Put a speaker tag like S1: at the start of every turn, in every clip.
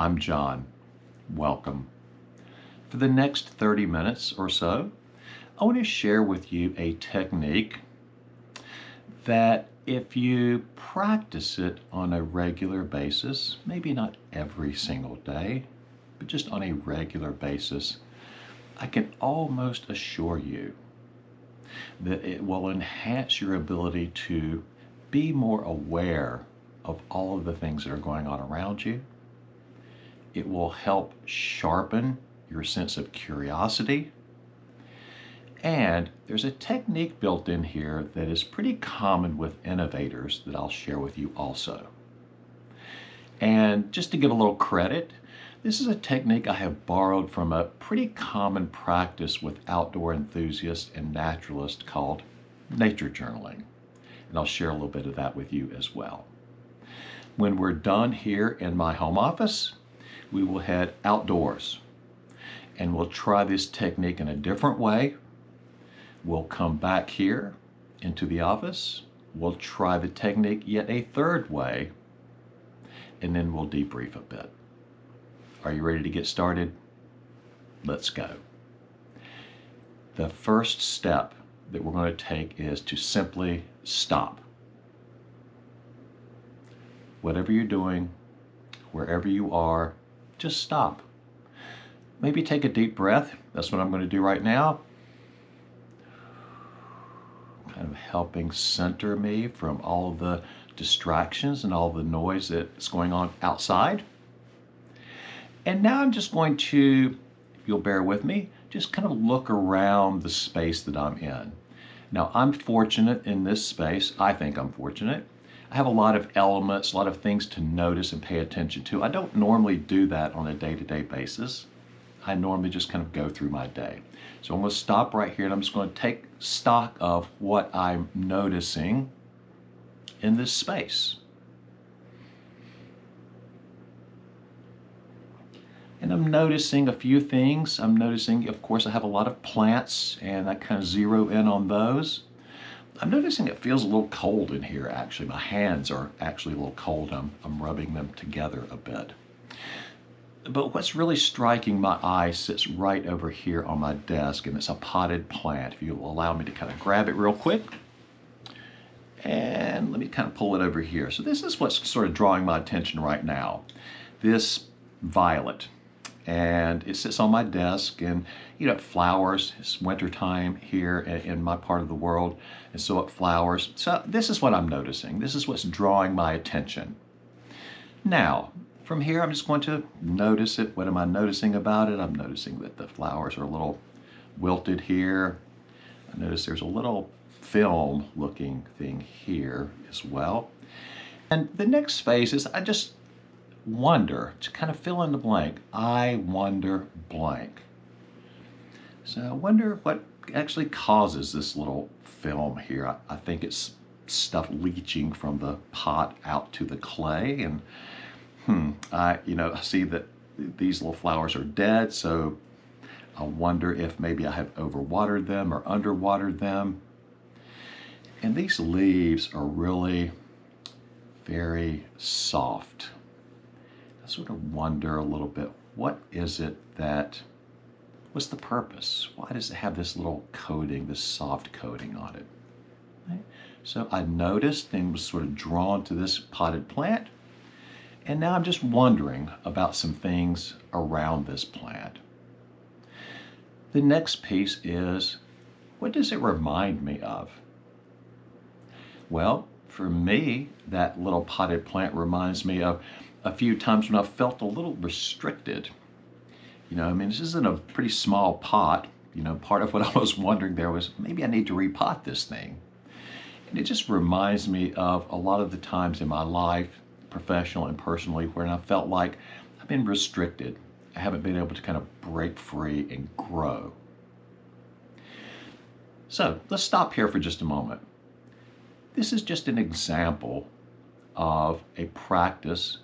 S1: I'm John. Welcome. For the next 30 minutes or so, I want to share with you a technique that if you practice it on a regular basis, maybe not every single day, but just on a regular basis, I can almost assure you that it will enhance your ability to be more aware of all of the things that are going on around you. It will help sharpen your sense of curiosity. And there's a technique built in here that is pretty common with innovators that I'll share with you also. And just to give a little credit, this is a technique I have borrowed from a pretty common practice with outdoor enthusiasts and naturalists called nature journaling. And I'll share a little bit of that with you as well. When we're done here in my home office, we will head outdoors and we'll try this technique in a different way. We'll come back here into the office. We'll try the technique yet a third way, and then we'll debrief a bit. Are you ready to get started? Let's go. The first step that we're going to take is to simply stop. Whatever you're doing, wherever you are, just stop. Maybe take a deep breath. That's what I'm going to do right now. Kind of helping center me from all of the distractions and all the noise that's going on outside. And now I'm just going to, if you'll bear with me, just kind of look around the space that I'm in. Now, I'm fortunate in this space. I think I'm fortunate. I have a lot of elements, a lot of things to notice and pay attention to. I don't normally do that on a day-to-day basis. I normally just kind of go through my day. So I'm going to stop right here and I'm just going to take stock of what I'm noticing in this space. And I'm noticing a few things. I'm noticing, of course, I have a lot of plants and I kind of zero in on those. I'm noticing it feels a little cold in here, actually. My hands are actually a little cold. I'm rubbing them together a bit. But what's really striking my eye sits right over here on my desk, and it's a potted plant. If you'll allow me to kind of grab it real quick. And let me kind of pull it over here. So this is what's sort of drawing my attention right now. This violet. And it sits on my desk, and it flowers. It's wintertime here in my part of the world, and so it flowers. So this is what I'm noticing. This is what's drawing my attention. Now, from here, I'm just going to notice it. What am I noticing about it? I'm noticing that the flowers are a little wilted here. I notice there's a little film looking thing here as well. And the next phase is I just wonder, to kind of fill in the blank. I wonder blank. So I wonder what actually causes this little film here. I think it's stuff leaching from the pot out to the clay, and I see that these little flowers are dead, so I wonder if maybe I have overwatered them or underwatered them. And these leaves are really very soft. I sort of wonder a little bit, what's the purpose? Why does it have this little coating, this soft coating on it? Right? So I noticed and was sort of drawn to this potted plant. And now I'm just wondering about some things around this plant. The next piece is, what does it remind me of? Well, for me, that little potted plant reminds me of a few times when I felt a little restricted. This isn't a pretty small pot. Part of what I was wondering there was, maybe I need to repot this thing. And it just reminds me of a lot of the times in my life, professional and personally, where I felt like I've been restricted. I haven't been able to kind of break free and grow. So let's stop here for just a moment. This is just an example of a practice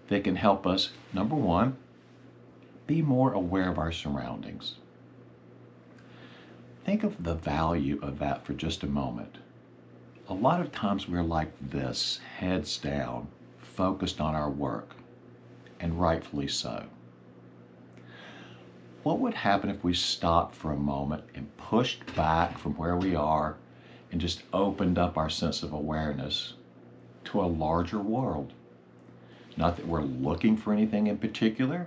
S1: that can help us, number one, be more aware of our surroundings. Think of the value of that for just a moment. A lot of times we're like this, heads down, focused on our work. and rightfully so. What would happen if we stopped for a moment and pushed back from where we are and just opened up our sense of awareness to a larger world? Not that we're looking for anything in particular,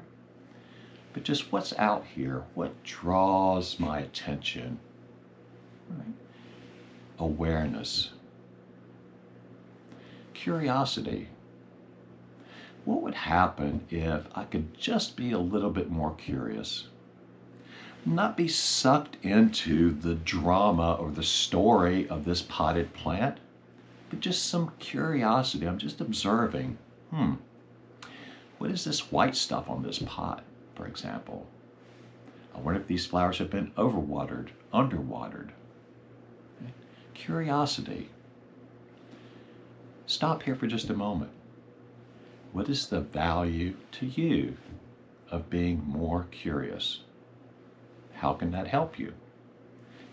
S1: but just what's out here, what draws my attention. Right? Awareness. Curiosity. What would happen if I could just be a little bit more curious? Not be sucked into the drama or the story of this potted plant, but just some curiosity. I'm just observing. What is this white stuff on this pot, for example? I wonder if these flowers have been overwatered, underwatered. Okay. Curiosity. Stop here for just a moment. What is the value to you of being more curious? How can that help you?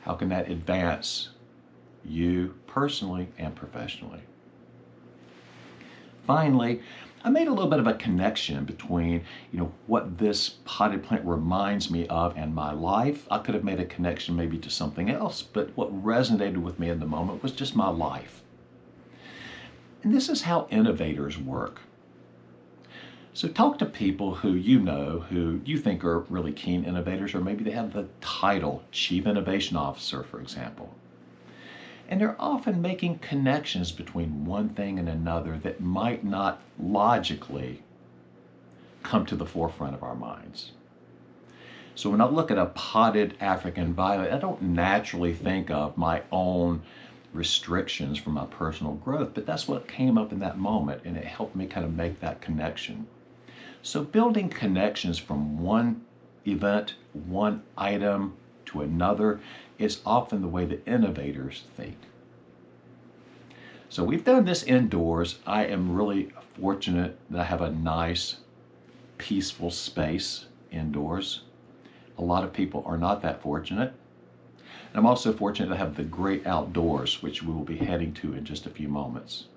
S1: How can that advance you personally and professionally? Finally, I made a little bit of a connection between, what this potted plant reminds me of and my life. I could have made a connection maybe to something else, but what resonated with me in the moment was just my life. And this is how innovators work. So talk to people who you think are really keen innovators, or maybe they have the title Chief Innovation Officer, for example. And they're often making connections between one thing and another that might not logically come to the forefront of our minds. So when I look at a potted African violet, I don't naturally think of my own restrictions for my personal growth, but that's what came up in that moment, and it helped me kind of make that connection. So building connections from one event, one item to another is often the way that innovators think. So we've done this indoors. I am really fortunate that I have a nice, peaceful space indoors. A lot of people are not that fortunate. And I'm also fortunate to have the great outdoors, which we will be heading to in just a few moments.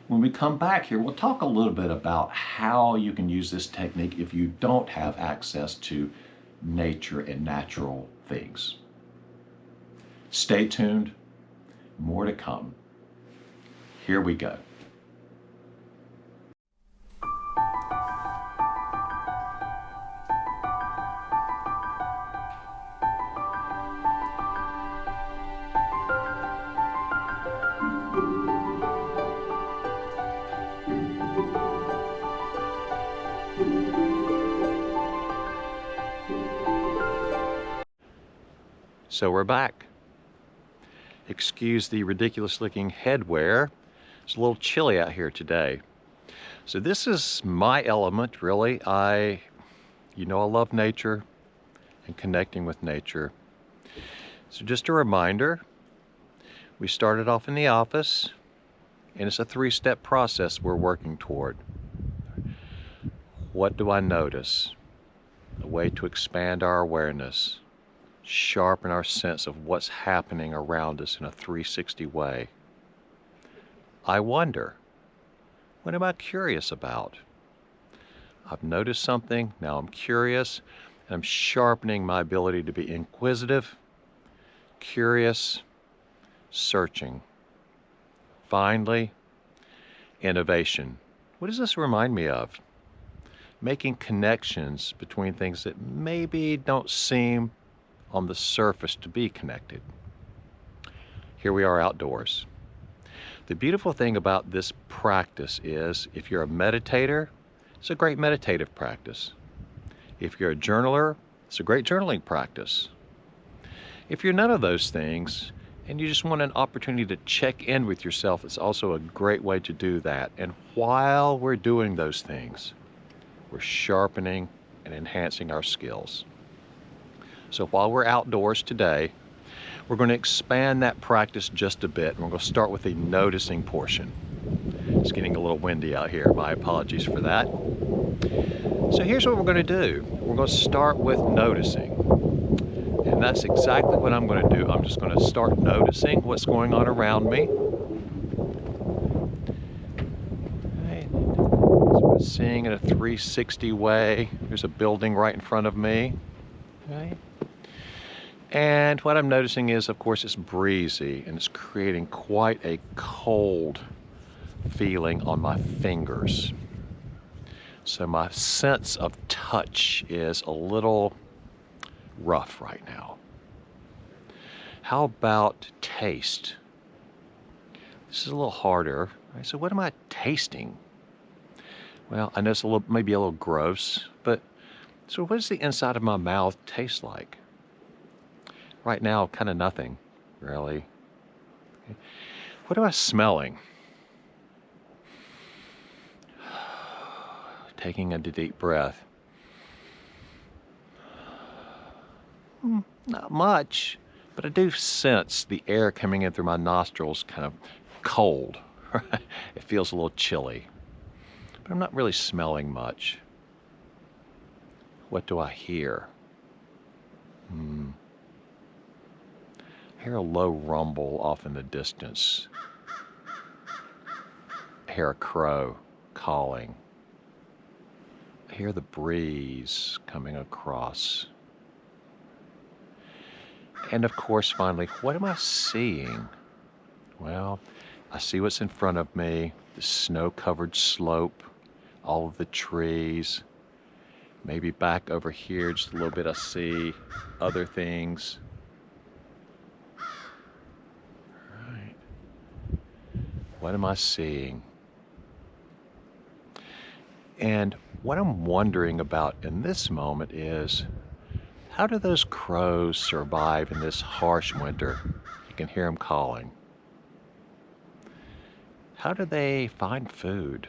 S1: When we come back here, we'll talk a little bit about how you can use this technique if you don't have access to nature and natural things. Stay tuned, more to come. Here we go. So we're back. Excuse the ridiculous looking headwear. It's a little chilly out here today. So this is my element, really. I love nature and connecting with nature. So just a reminder, we started off in the office, and it's a 3-step process we're working toward. What do I notice? A way to expand our awareness, sharpen our sense of what's happening around us in a 360 way. I wonder, what am I curious about? I've noticed something, now I'm curious, and I'm sharpening my ability to be inquisitive, curious, searching. Finally, innovation. What does this remind me of? Making connections between things that maybe don't seem on the surface to be connected. Here we are outdoors. The beautiful thing about this practice is if you're a meditator, it's a great meditative practice. If you're a journaler, it's a great journaling practice. If you're none of those things and you just want an opportunity to check in with yourself, it's also a great way to do that. And while we're doing those things, we're sharpening and enhancing our skills. So while we're outdoors today, we're going to expand that practice just a bit. We're going to start with the noticing portion. It's getting a little windy out here. My apologies for that. So here's what we're going to do. We're going to start with noticing. And that's exactly what I'm going to do. I'm just going to start noticing what's going on around me. Okay. So I'm going to seeing in a 360 way. There's a building right in front of me. Okay. And what I'm noticing is, of course, it's breezy and it's creating quite a cold feeling on my fingers. So my sense of touch is a little rough right now. How about taste? This is a little harder. Right, so what am I tasting? Well, I know it's maybe a little gross, but so what does the inside of my mouth taste like? Right now, kind of nothing, really. Okay. What am I smelling? Taking a deep breath. Not much, but I do sense the air coming in through my nostrils kind of cold. It feels a little chilly, but I'm not really smelling much. What do I hear? I hear a low rumble off in the distance. I hear a crow calling. I hear the breeze coming across. And of course, finally, what am I seeing? Well, I see what's in front of me, the snow-covered slope, all of the trees. Maybe back over here, just a little bit, I see other things. Right. What am I seeing? And what I'm wondering about in this moment is, how do those crows survive in this harsh winter? You can hear them calling. How do they find food?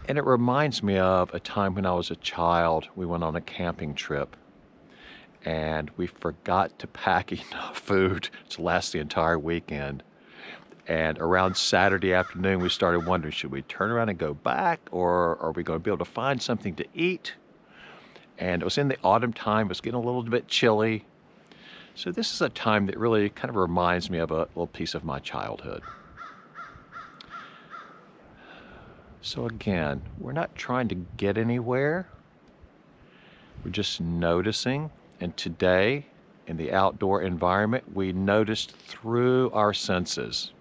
S1: And it reminds me of a time when I was a child. We went on a camping trip and we forgot to pack enough food to last the entire weekend. And around Saturday afternoon, we started wondering, should we turn around and go back, or are we going to be able to find something to eat? And it was in the autumn time. It was getting a little bit chilly. So this is a time that really kind of reminds me of a little piece of my childhood. So again, we're not trying to get anywhere. We're just noticing. And today, in the outdoor environment, we noticed through our senses.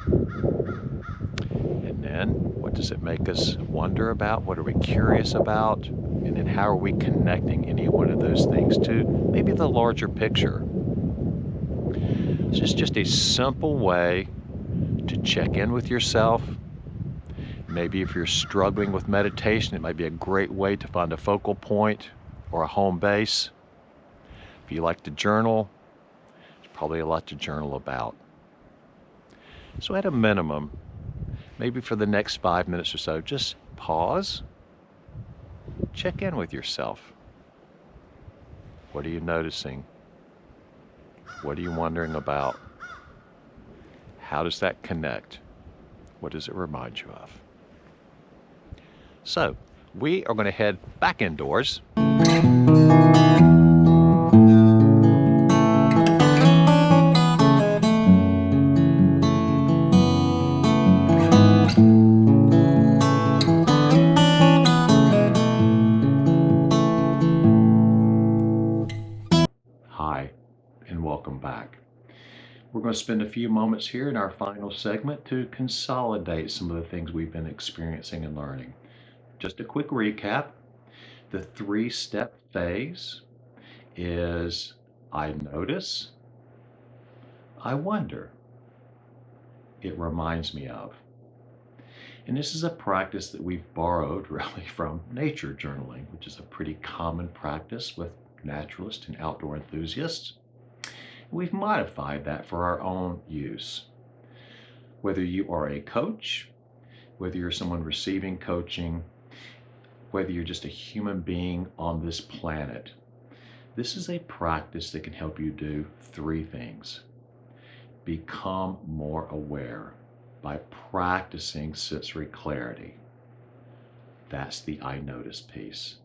S1: And then, what does it make us wonder about? What are we curious about? And then how are we connecting any one of those things to maybe the larger picture? It's just a simple way to check in with yourself. Maybe if you're struggling with meditation, it might be a great way to find a focal point or a home base. If you like to journal, there's probably a lot to journal about. So at a minimum, maybe for the next 5 minutes or so, just pause, check in with yourself. What are you noticing? What are you wondering about? How does that connect? What does it remind you of? So, we are going to head back indoors. Hi, and welcome back. We're going to spend a few moments here in our final segment to consolidate some of the things we've been experiencing and learning. Just a quick recap. The 3-step phase is I notice, I wonder, it reminds me of. And this is a practice that we've borrowed really from nature journaling, which is a pretty common practice with naturalists and outdoor enthusiasts. We've modified that for our own use. Whether you are a coach, whether you're someone receiving coaching, whether you're just a human being on this planet, this is a practice that can help you do 3 things. Become more aware by practicing sensory clarity. That's the I notice piece.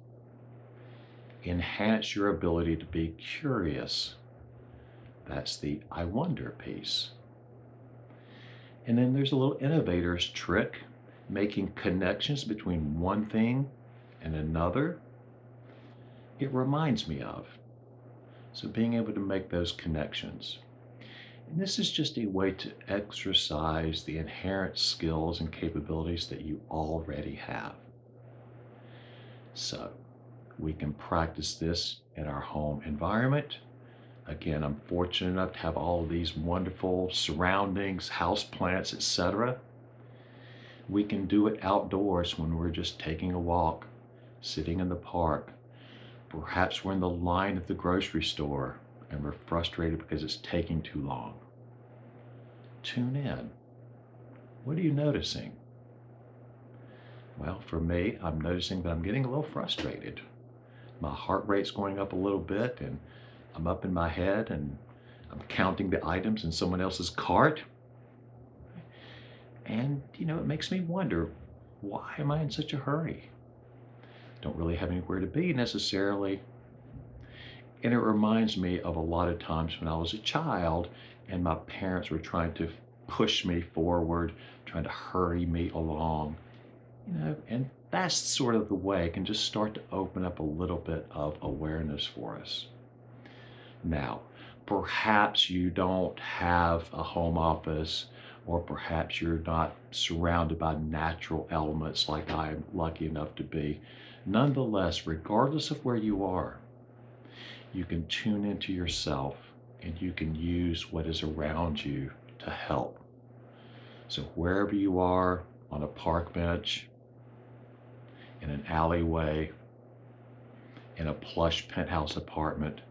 S1: Enhance your ability to be curious. That's the I wonder piece. And then there's a little innovator's trick making connections between one thing and another, it reminds me of. So being able to make those connections. And this is just a way to exercise the inherent skills and capabilities that you already have. So we can practice this in our home environment. Again, I'm fortunate enough to have all of these wonderful surroundings, house plants, etc. We can do it outdoors when we're just taking a walk, sitting in the park. Perhaps we're in the line at the grocery store and we're frustrated because it's taking too long. Tune in. What are you noticing? Well, for me, I'm noticing that I'm getting a little frustrated. My heart rate's going up a little bit and I'm up in my head and I'm counting the items in someone else's cart. And, it makes me wonder, why am I in such a hurry? Don't really have anywhere to be necessarily. And it reminds me of a lot of times when I was a child and my parents were trying to push me forward, trying to hurry me along, and that's sort of the way it can just start to open up a little bit of awareness for us. Now, perhaps you don't have a home office, or perhaps you're not surrounded by natural elements like I am lucky enough to be. Nonetheless, regardless of where you are, you can tune into yourself and you can use what is around you to help. So wherever you are, on a park bench, in an alleyway, in a plush penthouse apartment,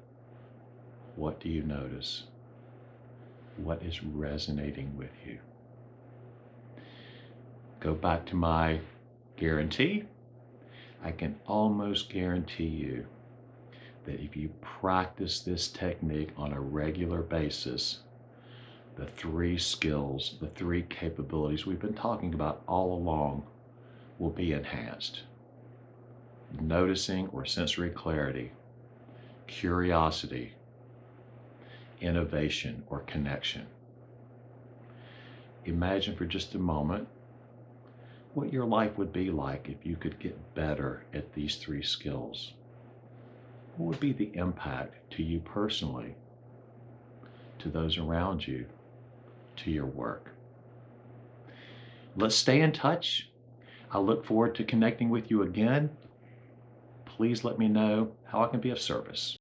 S1: what do you notice? What is resonating with you? Go back to my guarantee. I can almost guarantee you that if you practice this technique on a regular basis, the three skills, the three capabilities we've been talking about all along will be enhanced. Noticing or sensory clarity, curiosity, innovation or connection. Imagine for just a moment what your life would be like if you could get better at these three skills. What would be the impact to you personally, to those around you, to your work? Let's stay in touch. I look forward to connecting with you again. Please let me know how I can be of service.